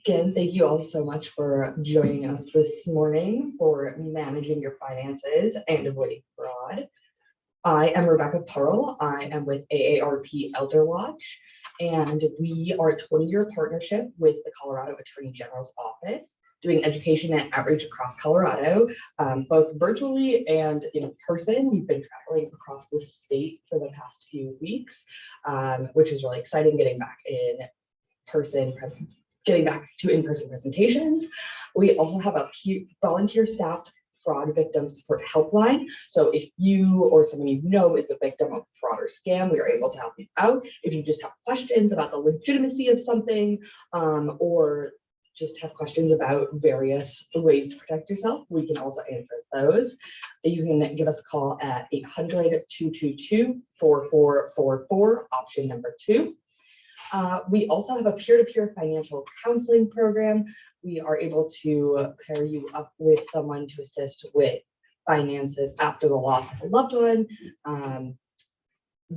Again, thank you all so much for joining us this morning for managing your finances and avoiding fraud. I am Rebecca Pearl. I am with AARP ELDERWATCH, and we are a 20-year partnership with the Colorado Attorney General's Office, doing education and outreach across Colorado, both virtually and in person. We've been traveling across the state for the past few weeks, which is really exciting, getting back to in-person presentations. We also have a volunteer staffed fraud victim support helpline. So if you or someone you know is a victim of fraud or scam, we are able to help you out. If you just have questions about the legitimacy of something, or just have questions about various ways to protect yourself, we can also answer those. You can give us a call at 800-222-4444, option number 2. We also have a peer-to-peer financial counseling program. We are able to pair you up with someone to assist with finances after the loss of a loved one,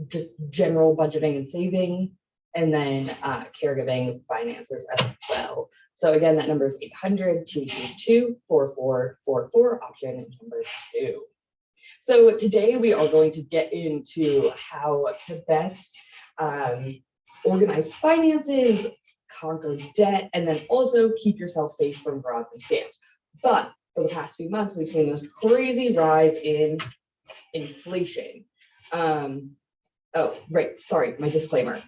just general budgeting and saving, and then caregiving finances as well. So again, that number is 800-222-4444, option number 2. So today we are going to get into how to best organize finances, conquer debt, and then also keep yourself safe from frauds and scams. But for the past few months, we've seen this crazy rise in inflation. Oh, right, sorry, my disclaimer.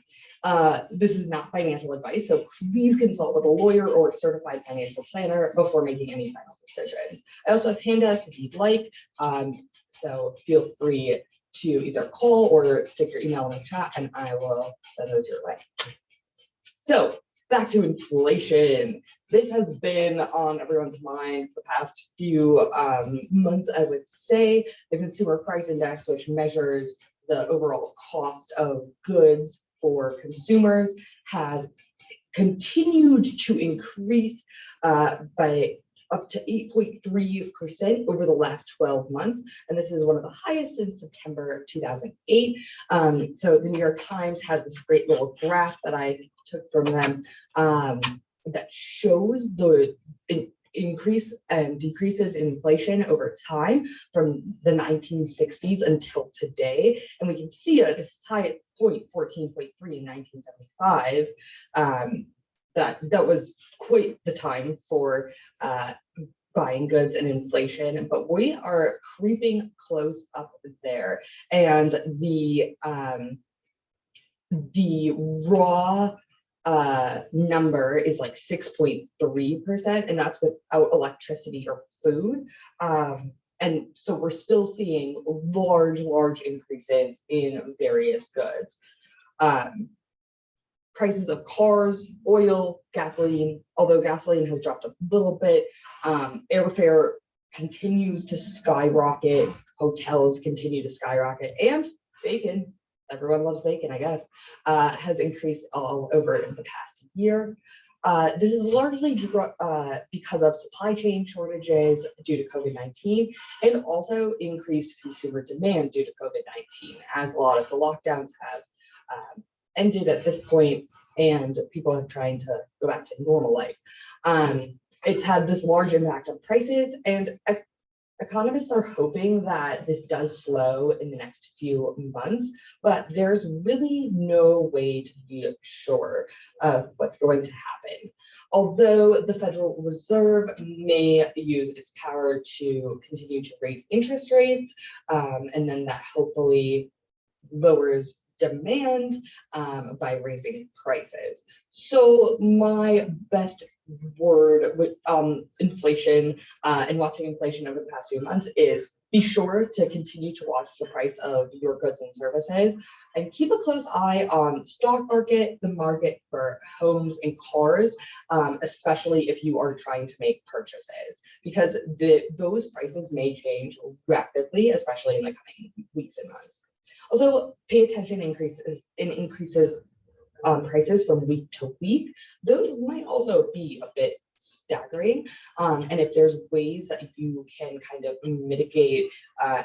This is not financial advice, so please consult with a lawyer or a certified financial planner before making any final decisions. I also have handouts if you'd like, so feel free to either call or stick your email in the chat and I will send those your way. So back to inflation. This has been on everyone's mind for the past few months, I would say. The Consumer Price Index, which measures the overall cost of goods for consumers, has continued to increase by up to 8.3% over the last 12 months. And this is one of the highest since September 2008. So the New York Times had this great little graph that I took from them that shows the increase and decreases in inflation over time from the 1960s until today. And we can see at its highest point, 14.3 in 1975, that was quite the time for buying goods and inflation, but we are creeping close up there. And the raw number is like 6.3%, and that's without electricity or food. And so we're still seeing large increases in various goods. Prices of cars, oil, gasoline, although gasoline has dropped a little bit, airfare continues to skyrocket, hotels continue to skyrocket, and bacon, everyone loves bacon, I guess, has increased all over in the past year. This is largely because of supply chain shortages due to COVID-19 and also increased consumer demand due to COVID-19, as a lot of the lockdowns have ended at this point and people are trying to go back to normal life. It's had this large impact on prices, and economists are hoping that this does slow in the next few months, but there's really no way to be sure of what's going to happen. Although the Federal Reserve may use its power to continue to raise interest rates, and then that hopefully lowers demand by raising prices. So my best word with inflation and watching inflation over the past few months is be sure to continue to watch the price of your goods and services and keep a close eye on the stock market, the market for homes and cars, especially if you are trying to make purchases, because those prices may change rapidly, especially in the coming weeks and months. Also, pay attention to increases prices from week to week. Those might also be a bit staggering. And if there's ways that you can kind of mitigate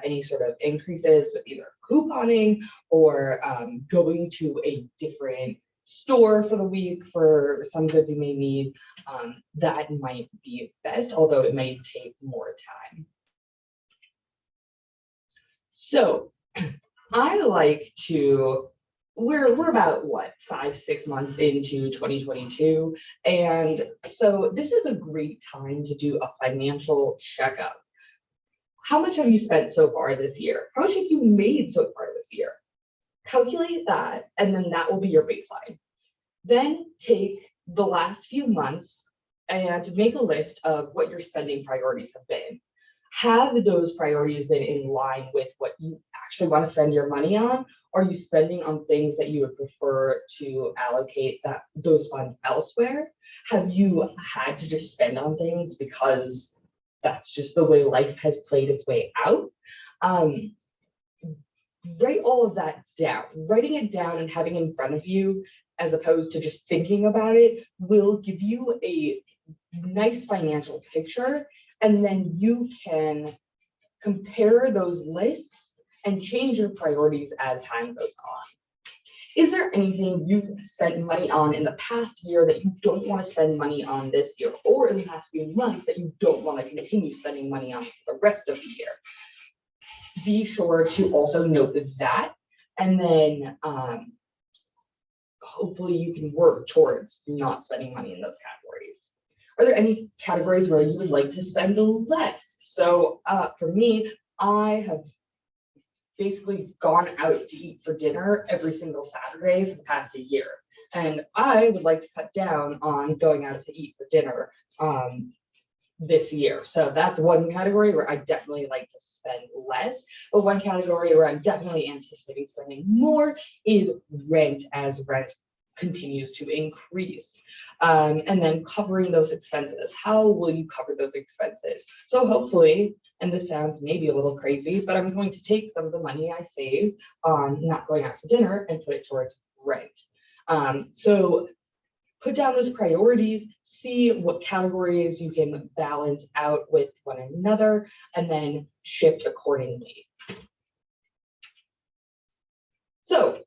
any sort of increases with either couponing or going to a different store for the week for some goods you may need, that might be best, although it may take more time. So I like to, we're about what, 5-6 months into 2022. And so this is a great time to do a financial checkup. How much have you spent so far this year? How much have you made so far this year? Calculate that, and then that will be your baseline. Then take the last few months and make a list of what your spending priorities have been. Have those priorities been in line with what you actually want to spend your money on? Are you spending on things that you would prefer to allocate those funds elsewhere? Have you had to just spend on things because that's just the way life has played its way out? Write all of that down. Writing it down and having it in front of you, as opposed to just thinking about it, will give you a nice financial picture, and then you can compare those lists and change your priorities as time goes on. Is there anything you've spent money on in the past year that you don't want to spend money on this year, or in the past few months that you don't want to continue spending money on for the rest of the year? Be sure to also note that, and then hopefully you can work towards not spending money in those categories. Are there any categories where you would like to spend less? So for me, I have basically gone out to eat for dinner every single Saturday for the past a year. And I would like to cut down on going out to eat for dinner this year. So that's one category where I definitely like to spend less. But one category where I'm definitely anticipating spending more is rent, as rent continues to increase. And then covering those expenses. How will you cover those expenses? So hopefully, and this sounds maybe a little crazy, but I'm going to take some of the money I save on not going out to dinner and put it towards rent. So put down those priorities, see what categories you can balance out with one another, and then shift accordingly. So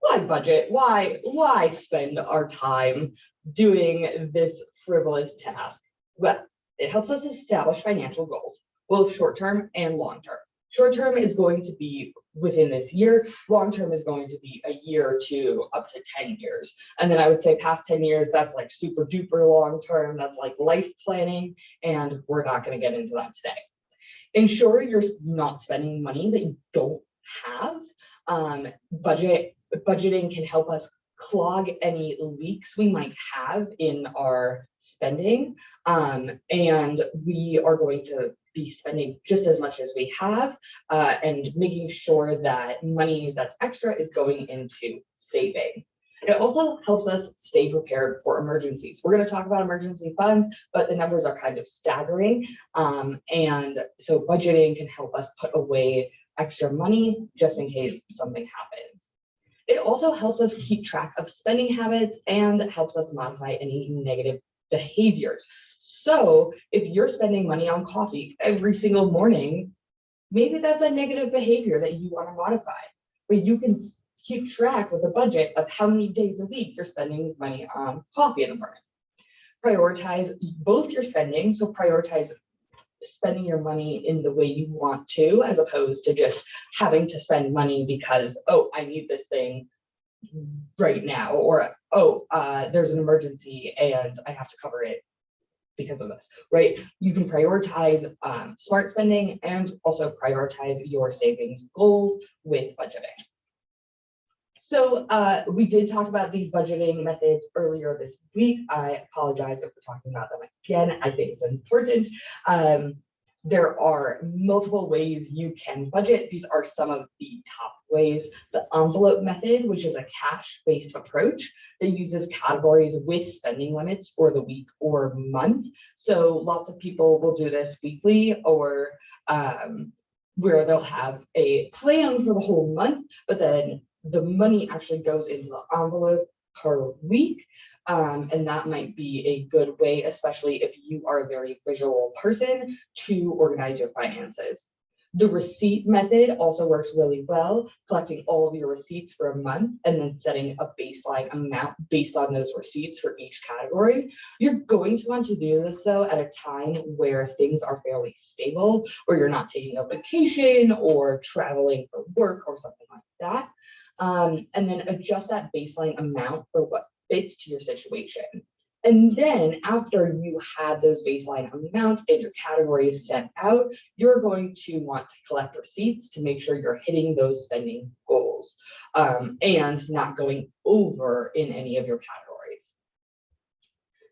why budget? Why spend our time doing this frivolous task? Well, it helps us establish financial goals, both short-term and long-term. Short-term is going to be within this year. Long-term is going to be a year to up to 10 years. And then I would say past 10 years, that's like super duper long-term. That's like life planning. And we're not going to get into that today. Ensure you're not spending money that you don't have. Budgeting can help us clog any leaks we might have in our spending. And we are going to be spending just as much as we have, and making sure that money that's extra is going into saving. It also helps us stay prepared for emergencies. We're going to talk about emergency funds, but the numbers are kind of staggering. And so budgeting can help us put away extra money just in case something happens. It also helps us keep track of spending habits and helps us modify any negative behaviors. So if you're spending money on coffee every single morning, maybe that's a negative behavior that you want to modify, but you can keep track with a budget of how many days a week you're spending money on coffee in the morning. Prioritize both your spending, so prioritize spending your money in the way you want to, as opposed to just having to spend money because, oh, I need this thing right now, or oh, there's an emergency and I have to cover it because of this, right? You can prioritize smart spending and also prioritize your savings goals with budgeting. So we did talk about these budgeting methods earlier this week. I apologize if we're talking about them again. I think it's important. There are multiple ways you can budget. These are some of the top ways. The envelope method, which is a cash-based approach that uses categories with spending limits for the week or month. So lots of people will do this weekly, or where they'll have a plan for the whole month, but then the money actually goes into the envelope per week. And that might be a good way, especially if you are a very visual person, to organize your finances. The receipt method also works really well, collecting all of your receipts for a month and then setting a baseline amount based on those receipts for each category. You're going to want to do this though at a time where things are fairly stable, or you're not taking a vacation or traveling for work or something like that. And then adjust that baseline amount for what fits to your situation. And then after you have those baseline amounts and your categories set out, you're going to want to collect receipts to make sure you're hitting those spending goals and not going over in any of your categories.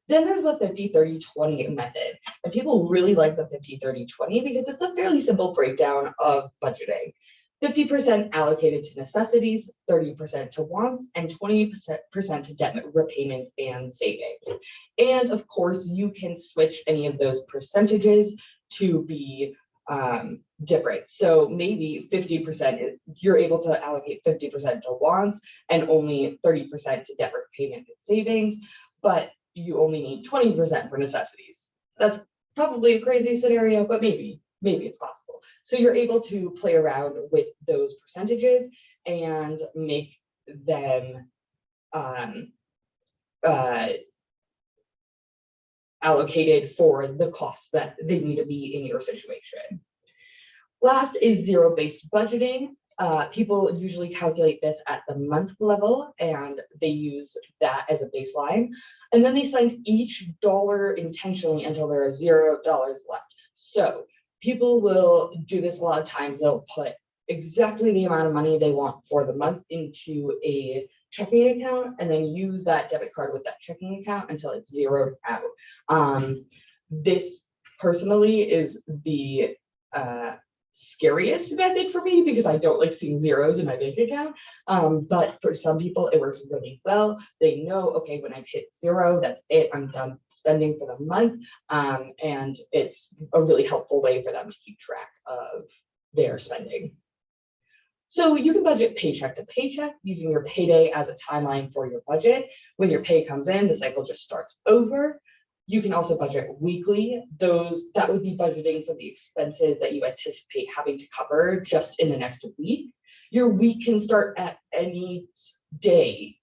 Then there's the 50-30-20 method. And people really like the 50-30-20 because it's a fairly simple breakdown of budgeting. 50% allocated to necessities, 30% to wants, and 20% to debt repayments and savings. And of course, you can switch any of those percentages to be different. So maybe 50%, you're able to allocate 50% to wants and only 30% to debt repayment and savings, but you only need 20% for necessities. That's probably a crazy scenario, but maybe it's possible. So you're able to play around with those percentages and make them allocated for the costs that they need to be in your situation. Last is zero-based budgeting. People usually calculate this at the month level and they use that as a baseline. And then they spend each dollar intentionally until there are $0 left. So people will do this a lot of times. They'll put exactly the amount of money they want for the month into a checking account and then use that debit card with that checking account until it's zeroed out. This personally is the scariest method for me because I don't like seeing zeros in my bank account. But for some people, it works really well. They know, okay, when I hit zero, that's it. I'm done spending for the month. And it's a really helpful way for them to keep track of their spending. So you can budget paycheck to paycheck using your payday as a timeline for your budget. When your pay comes in, the cycle just starts over. You can also budget weekly. That would be budgeting for the expenses that you anticipate having to cover just in the next week. Your week can start at any day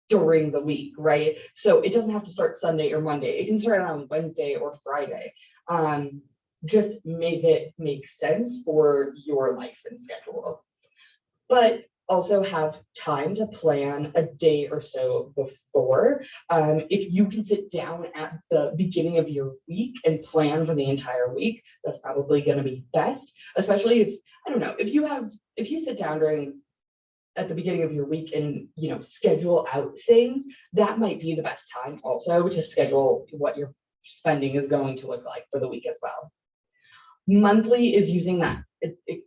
during the week, right? So it doesn't have to start Sunday or Monday. It can start on Wednesday or Friday. Just make it make sense for your life and schedule. But also have time to plan a day or so before. If you can sit down at the beginning of your week and plan for the entire week, that's probably going to be best, especially if, I don't know, if you sit down at the beginning of your week and, schedule out things, that might be the best time also to schedule what your spending is going to look like for the week as well. Monthly is using the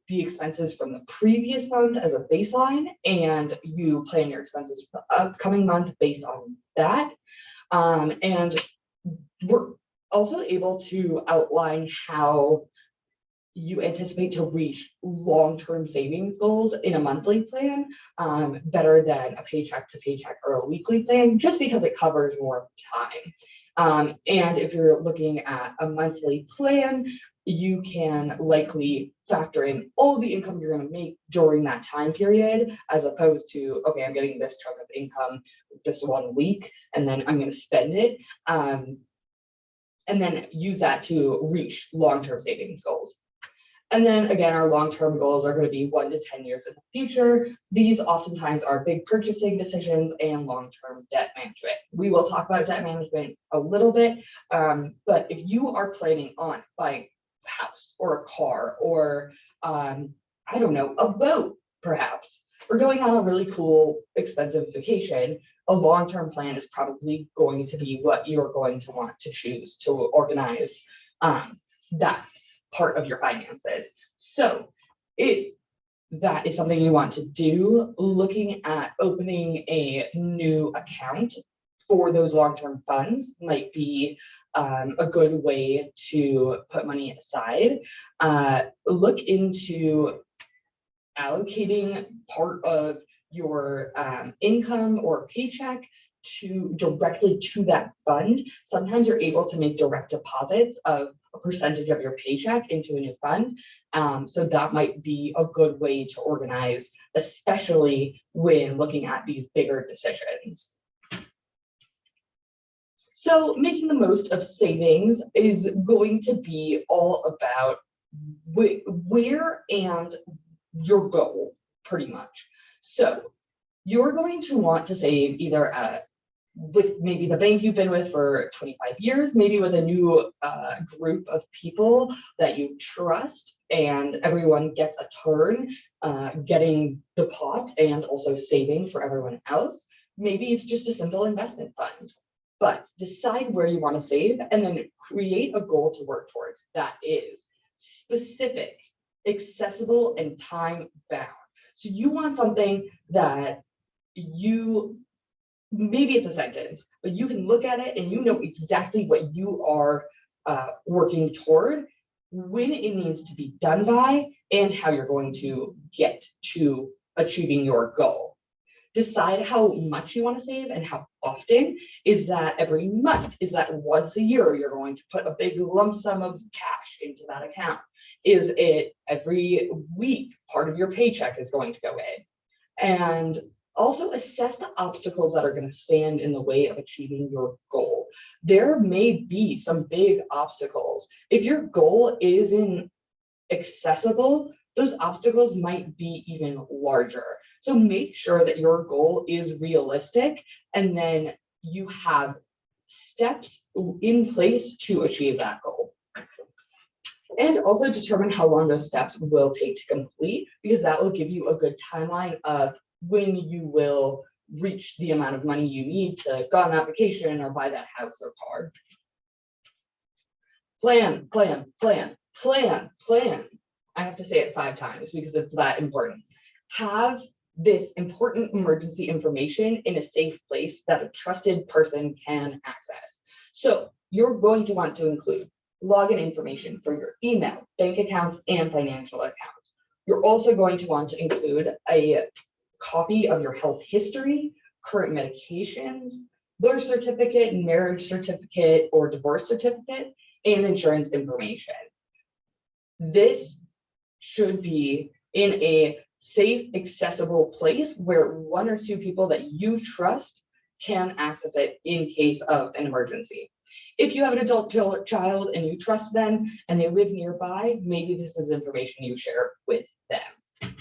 expenses from the previous month as a baseline, and you plan your expenses for the upcoming month based on that. And we're also able to outline how you anticipate to reach long-term savings goals in a monthly plan better than a paycheck to paycheck or a weekly plan, just because it covers more time. And if you're looking at a monthly plan, you can likely factor in all the income you're going to make during that time period, as opposed to, okay, I'm getting this chunk of income this 1 week, and then I'm going to spend it, and then use that to reach long-term savings goals. And then again, our long-term goals are going to be 1 to 10 years in the future. These oftentimes are big purchasing decisions and long-term debt management. We will talk about debt management a little bit, but if you are planning on buying a house or a car or, I don't know, a boat perhaps, or going on a really cool, expensive vacation, a long-term plan is probably going to be what you're going to want to choose to organize that part of your finances. So if that is something you want to do, looking at opening a new account for those long-term funds might be a good way to put money aside. Look into allocating part of your income or paycheck directly to that fund. Sometimes you're able to make direct deposits of a percentage of your paycheck into a new fund. So that might be a good way to organize, especially when looking at these bigger decisions. So making the most of savings is going to be all about where and your goal, pretty much. So you're going to want to save either with maybe the bank you've been with for 25 years, maybe with a new group of people that you trust, and everyone gets a turn, getting the pot and also saving for everyone else. Maybe it's just a simple investment fund, but decide where you want to save and then create a goal to work towards that is specific, accessible, and time bound. So you want something that maybe it's a sentence, but you can look at it and you know exactly what you are working toward, when it needs to be done by, and how you're going to get to achieving your goal. Decide how much you want to save and how often. Is that every month? Is that once a year you're going to put a big lump sum of cash into that account? Is it every week part of your paycheck is going to go in? And also assess the obstacles that are going to stand in the way of achieving your goal. There may be some big obstacles. If your goal isn't accessible, those obstacles might be even larger. So make sure that your goal is realistic, and then you have steps in place to achieve that goal. And also determine how long those steps will take to complete, because that will give you a good timeline of when you will reach the amount of money you need to go on that vacation or buy that house or car. Plan, plan, plan, plan, plan. I have to say it 5 times because it's that important. Have this important emergency information in a safe place that a trusted person can access. So you're going to want to include login information for your email, bank accounts, and financial accounts. You're also going to want to include a copy of your health history, current medications, birth certificate, marriage certificate, or divorce certificate, and insurance information. This should be in a safe, accessible place where 1 or 2 people that you trust can access it in case of an emergency. If you have an adult child and you trust them and they live nearby, maybe this is information you share with them.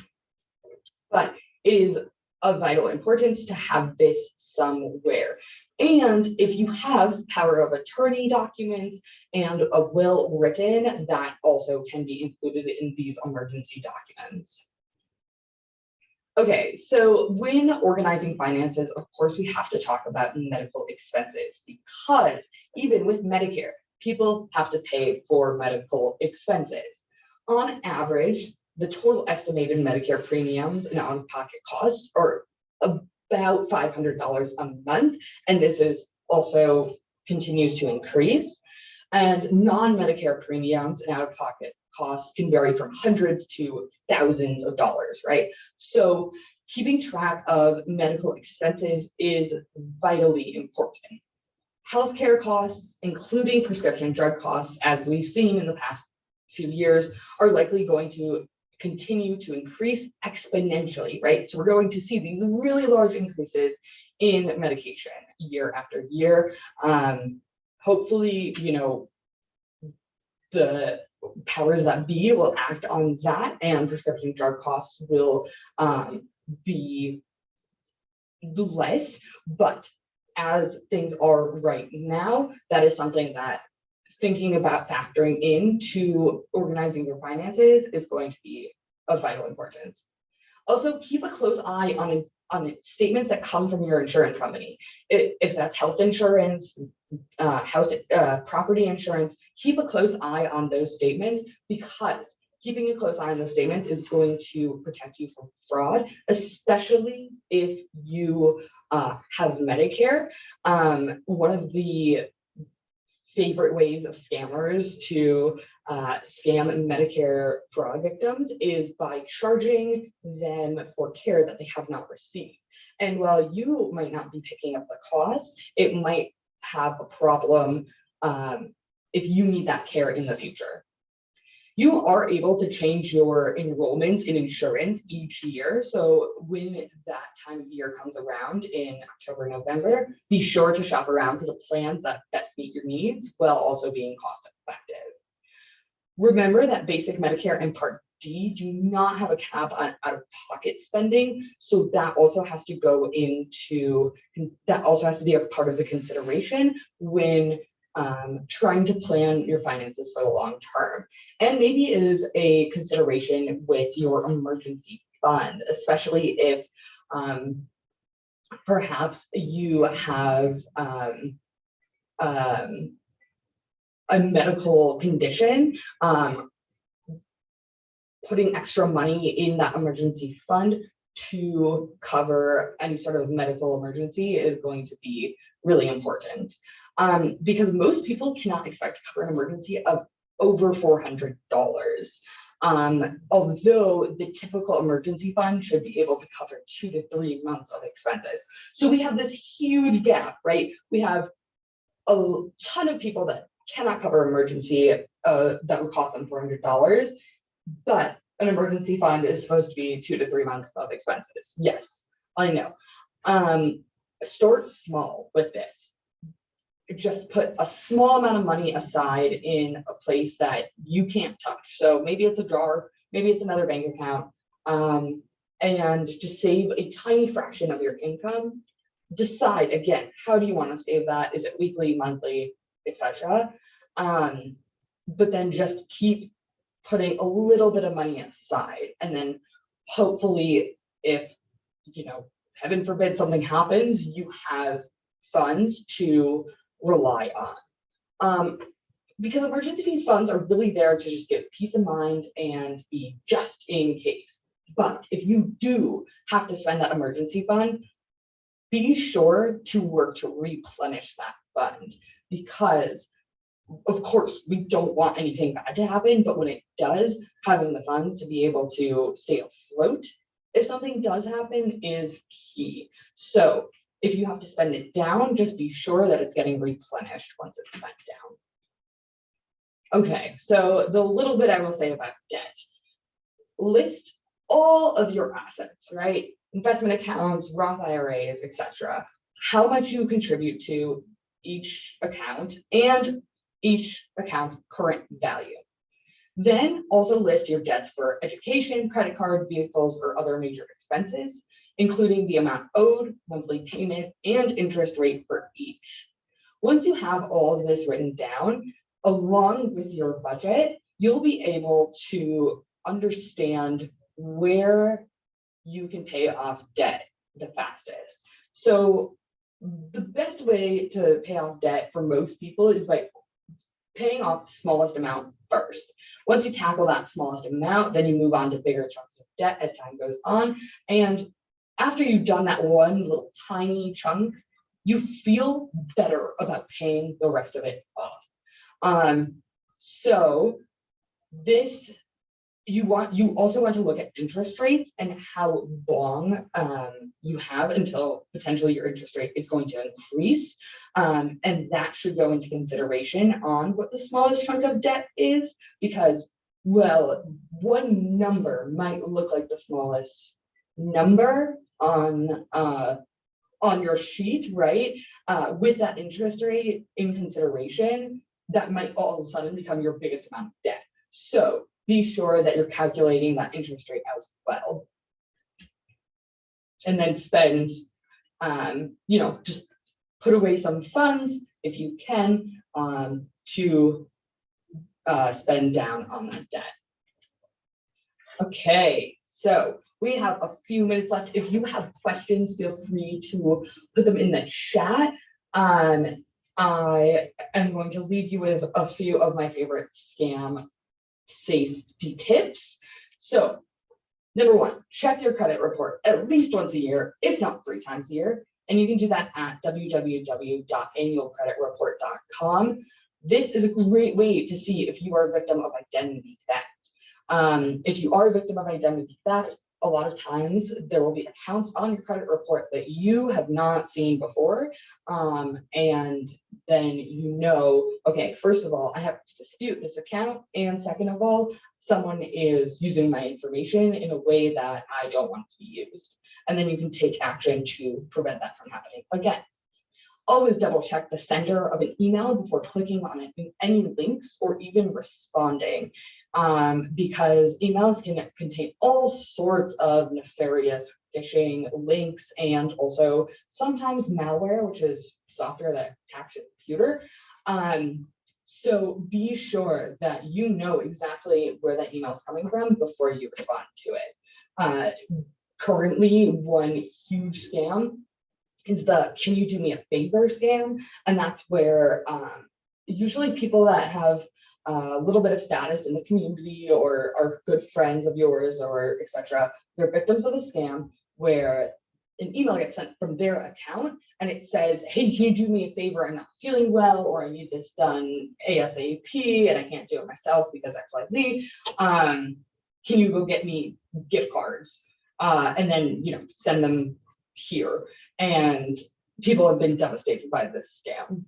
But it is of vital importance to have this somewhere. And if you have power of attorney documents and a will written, that also can be included in these emergency documents. Okay, so when organizing finances, of course, we have to talk about medical expenses, because even with Medicare, people have to pay for medical expenses. On average, the total estimated Medicare premiums and out-of-pocket costs are about $500 a month, and this is also continues to increase. And non-Medicare premiums and out-of-pocket costs can vary from hundreds to thousands of dollars, right? So keeping track of medical expenses is vitally important. Healthcare costs, including prescription drug costs, as we've seen in the past few years, are likely going to continue to increase exponentially, right? So we're going to see these really large increases in medication year after year. Hopefully, you know, the powers that be will act on that, and prescription drug costs will be less. But as things are right now, that is something that thinking about factoring into organizing your finances is going to be of vital importance. Also, keep a close eye on statements that come from your insurance company. If that's health insurance, property insurance, keep a close eye on those statements, because keeping a close eye on those statements is going to protect you from fraud, especially if you have Medicare. One of the favorite ways of scammers to scam Medicare fraud victims is by charging them for care that they have not received. And while you might not be picking up the cost, it might have a problem if you need that care in the future. You are able to change your enrollments in insurance each year. So when that time of year comes around in October, November, be sure to shop around for the plans that best meet your needs while also being cost effective. Remember that basic Medicare and Part D do not have a cap on out-of-pocket spending. So that also has to be a part of the consideration when trying to plan your finances for the long term. And maybe it is a consideration with your emergency fund, especially if perhaps you have a medical condition. Putting extra money in that emergency fund to cover any sort of medical emergency is going to be really important. Because most people cannot expect to cover an emergency of over $400. Although the typical emergency fund should be able to cover 2 to 3 months of expenses. So we have this huge gap, right? We have a ton of people that cannot cover emergency that would cost them $400, but an emergency fund is supposed to be 2 to 3 months of expenses. Yes, I know. Start small with this. Just put a small amount of money aside in a place that you can't touch. So maybe it's a drawer, maybe it's another bank account, and just save a tiny fraction of your income. Decide again, how do you want to save that? Is it weekly, monthly, etc.? But then just keep putting a little bit of money aside, and then hopefully, if heaven forbid something happens, you have funds to rely on. Because emergency funds are really there to just give peace of mind and be just in case. But if you do have to spend that emergency fund, be sure to work to replenish that fund, because of course we don't want anything bad to happen, but when it does, having the funds to be able to stay afloat if something does happen is key. So if you have to spend it down, just be sure that it's getting replenished once it's spent down. Okay, so the little bit I will say about debt. List all of your assets, right? Investment accounts, Roth IRAs, etc. How much you contribute to each account and each account's current value. Then also list your debts for education, credit card, vehicles, or other major expenses, including the amount owed, monthly payment, and interest rate for each. Once you have all of this written down, along with your budget, you'll be able to understand where you can pay off debt the fastest. So the best way to pay off debt for most people is by paying off the smallest amount first. Once you tackle that smallest amount, then you move on to bigger chunks of debt as time goes on. And after you've done that one little tiny chunk, you feel better about paying the rest of it off. So this, you also want to look at interest rates and how long you have until potentially your interest rate is going to increase. And that should go into consideration on what the smallest chunk of debt is, because, well, one number might look like the smallest number on your sheet, right? With that interest rate in consideration, that might all of a sudden become your biggest amount of debt. So be sure that you're calculating that interest rate as well. And then spend, just put away some funds if you can to spend down on that debt. Okay, so we have a few minutes left. If you have questions, feel free to put them in the chat. I am going to leave you with a few of my favorite scam safety tips. So, number one, check your credit report at least once a year, if not 3 times a year. And you can do that at www.annualcreditreport.com. This is a great way to see if you are a victim of identity theft. If you are a victim of identity theft, a lot of times there will be accounts on your credit report that you have not seen before. And then you know, okay, first of all, I have to dispute this account. And second of all, someone is using my information in a way that I don't want to be used. And then you can take action to prevent that from happening again. Always double check the sender of an email before clicking on any links or even responding, because emails can contain all sorts of nefarious phishing links and also sometimes malware, which is software that attacks your computer. So be sure that you know exactly where that email is coming from before you respond to it. Currently, one huge scam is the "can you do me a favor" scam, and that's where usually people that have a little bit of status in the community or are good friends of yours or etc. They're victims of a scam where an email gets sent from their account and it says, "Hey, can you do me a favor? I'm not feeling well, or I need this done ASAP and I can't do it myself because XYZ. Can you go get me gift cards?" And then, you know, send them here. And people have been devastated by this scam.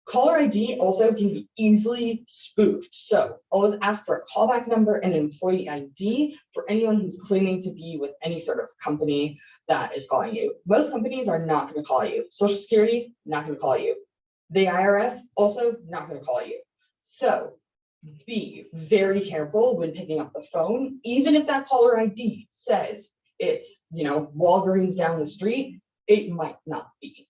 Caller ID also can be easily spoofed. So always ask for a callback number and an employee ID for anyone who's claiming to be with any sort of company that is calling you. Most companies are not going to call you. Social Security, not going to call you. The IRS, also not going to call you. So be very careful when picking up the phone, even if that caller ID says it's, you know, Walgreens down the street, it might not be.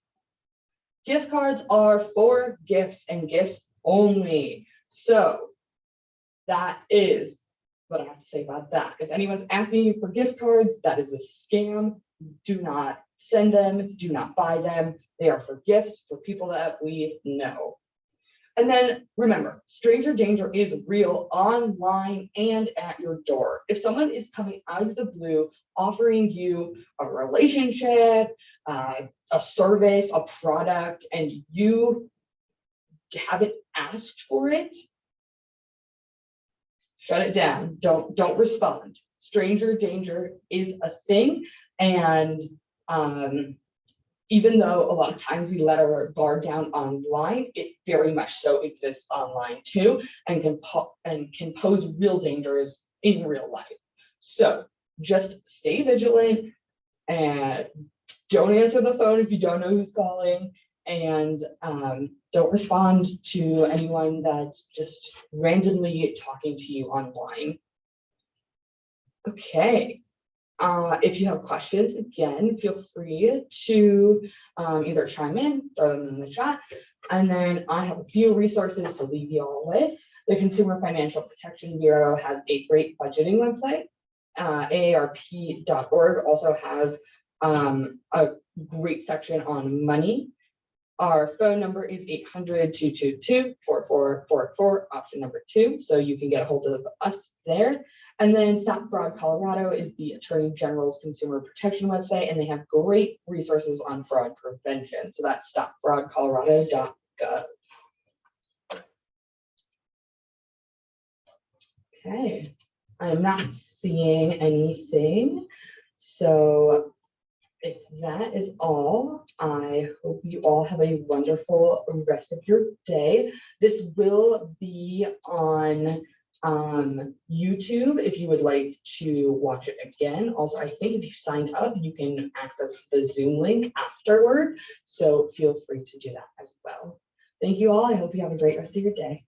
Gift cards are for gifts and gifts only. So that is what I have to say about that. If anyone's asking you for gift cards, that is a scam. Do not send them, do not buy them. They are for gifts for people that we know. And then remember, stranger danger is real online and at your door. If someone is coming out of the blue, offering you a relationship, a service, a product, and you haven't asked for it, shut it down. Don't respond. Stranger danger is a thing, and even though a lot of times we let our guard down online, it very much so exists online too, and can pose real dangers in real life. So just stay vigilant and don't answer the phone if you don't know who's calling, and don't respond to anyone that's just randomly talking to you online. Okay. If you have questions, again, feel free to either chime in, throw them in the chat, and then I have a few resources to leave you all with. The Consumer Financial Protection Bureau has a great budgeting website. AARP.org also has a great section on money. Our phone number is 800-222-4444, option number 2, so you can get a hold of us there. And then Stop Fraud Colorado is the Attorney General's consumer protection website, and they have great resources on fraud prevention. So that's stopfraudcolorado.gov. Okay, I'm not seeing anything. So if that is all, I hope you all have a wonderful rest of your day. This will be on YouTube if you would like to watch it again. Also, I think if you signed up, you can access the Zoom link afterward. So feel free to do that as well. Thank you all. I hope you have a great rest of your day.